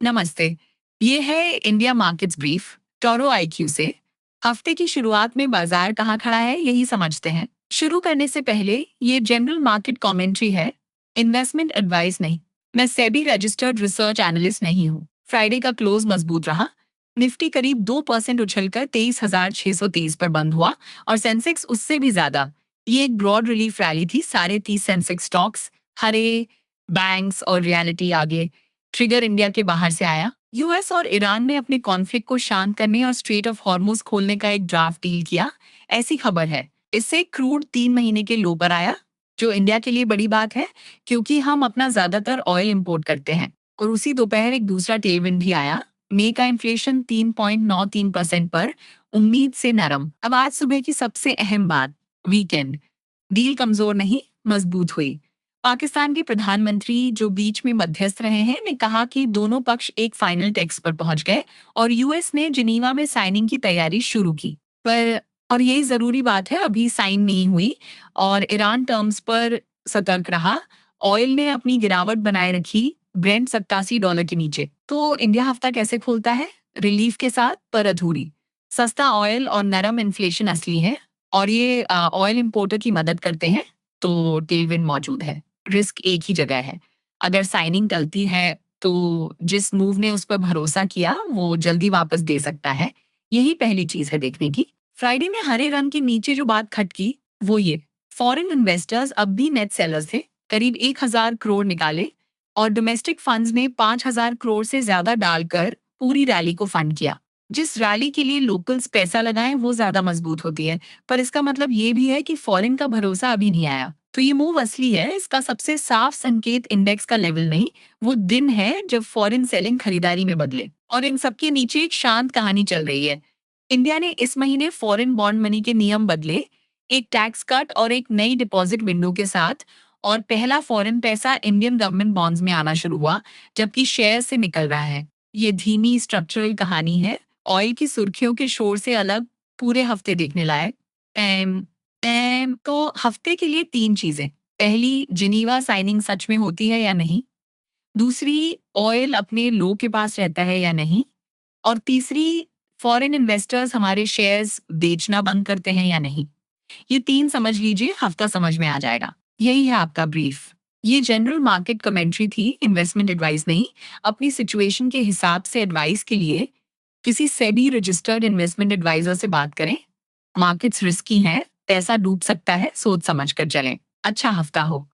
नमस्ते। ये है India markets brief Toro IQ से। हफ्ते की शुरुआत में बाजार कहाँ खड़ा है यही समझते हैं। शुरू करने से पहले ये जनरल मार्केट कमेंट्री है, इन्वेस्टमेंट एडवाइस नहीं। मैं सेबी रजिस्टर्ड रिसर्च एनालिस्ट नहीं हूँ। फ्राइडे का क्लोज मजबूत रहा। निफ्टी करीब 2% उछलकर 23,630 पर बंद हुआ और सेंसेक्स उससे भी ज्यादा। ये एक ब्रॉड रिलीफ रैली थी। सारे 30 सेंसेक्स स्टॉक्स हरे, बैंक्स और रियलिटी आगे। ट्रिगर इंडिया के बाहर से आया। यूएस और ईरान ने अपने कॉन्फ्लिक्ट को शांत करने और स्ट्रेट ऑफ हॉर्मुज खोलने का एक ड्राफ्ट डील किया, ऐसी खबर है। इससे क्रूड 3 महीने के लो पर आया, जो इंडिया के लिए बड़ी बात है क्योंकि हम अपना ज्यादातर ऑयल इंपोर्ट करते हैं। और उसी दोपहर एक दूसरा टेलविंड भी आया। मई का इन्फ्लेशन 3.93% पर, उम्मीद से नरम। अब आज सुबह की सबसे अहम बात, वीकेंड डील कमजोर नहीं, मजबूत हुई। पाकिस्तान के प्रधानमंत्री जो बीच में मध्यस्थ रहे हैं ने कहा कि दोनों पक्ष एक फाइनल टेक्स्ट पर पहुंच गए और यूएस ने जिनीवा में साइनिंग की तैयारी शुरू की। पर और यही जरूरी बात है, अभी साइन नहीं हुई और ईरान टर्म्स पर सतर्क रहा। ऑयल ने अपनी गिरावट बनाए रखी, ब्रेंट $87 के नीचे। तो इंडिया हफ्ता कैसे खुलता है? रिलीफ के साथ पर अधूरी। सस्ता ऑयल और नरम इन्फ्लेशन असली है और ये ऑयल इंपोर्टर की मदद करते हैं, तो टेलविंड मौजूद है। रिस्क एक ही जगह है। अगर साइनिंग टलती है तो जिस मूव ने उस पर भरोसा किया वो जल्दी वापस दे सकता है। यही पहली चीज है देखने की। फ्राइडे में हरे रंग के नीचे जो बात खटकी वो ये, फॉरेन इन्वेस्टर्स अब भी नेट सेलर्स थे, करीब 1,000 करोड़ निकाले और डोमेस्टिक फंड्स ने 5,000 करोड़ से ज्यादा डालकर पूरी रैली को फंड किया। जिस रैली के लिए लोकल्स पैसा लगाएं वो ज्यादा मजबूत होती है, पर इसका मतलब ये भी है कि फॉरेन का भरोसा अभी नहीं आया। तो ये मूव असली है। इसका सबसे साफ संकेत इंडेक्स का लेवल नहीं, वो दिन है जब फॉरेन सेलिंग खरीदारी में बदले। और इन सबके नीचे एक शांत कहानी चल रही है। इंडिया ने इस महीने फॉरेन बॉन्ड मनी के नियम बदले, एक टैक्स कट और एक नई डिपॉजिट विंडो के साथ, और पहला फॉरेन पैसा इंडियन गवर्नमेंट बॉन्ड्स में आना शुरू हुआ, जबकि शेयर से निकल रहा है। ये धीमी स्ट्रक्चरल कहानी है, ऑयल की सुर्खियों के शोर से अलग, पूरे हफ्ते देखने लायक। तो हफ्ते के लिए 3 चीजें। पहली, जिनीवा साइनिंग सच में होती है या नहीं। दूसरी, ऑयल अपने लो के पास रहता है या नहीं। और तीसरी, फॉरेन इन्वेस्टर्स हमारे शेयर्स बेचना बंद करते हैं या नहीं। ये 3 समझ लीजिए, हफ्ता समझ में आ जाएगा। यही है आपका ब्रीफ। ये जनरल मार्केट कमेंट्री थी, इन्वेस्टमेंट एडवाइस नहीं। अपनी सिचुएशन के हिसाब से एडवाइस के लिए किसी सेबी रजिस्टर्ड इन्वेस्टमेंट एडवाइजर से बात करें। मार्केट्स रिस्की हैं, पैसा डूब सकता है, सोच समझ कर चलें। अच्छा हफ्ता हो।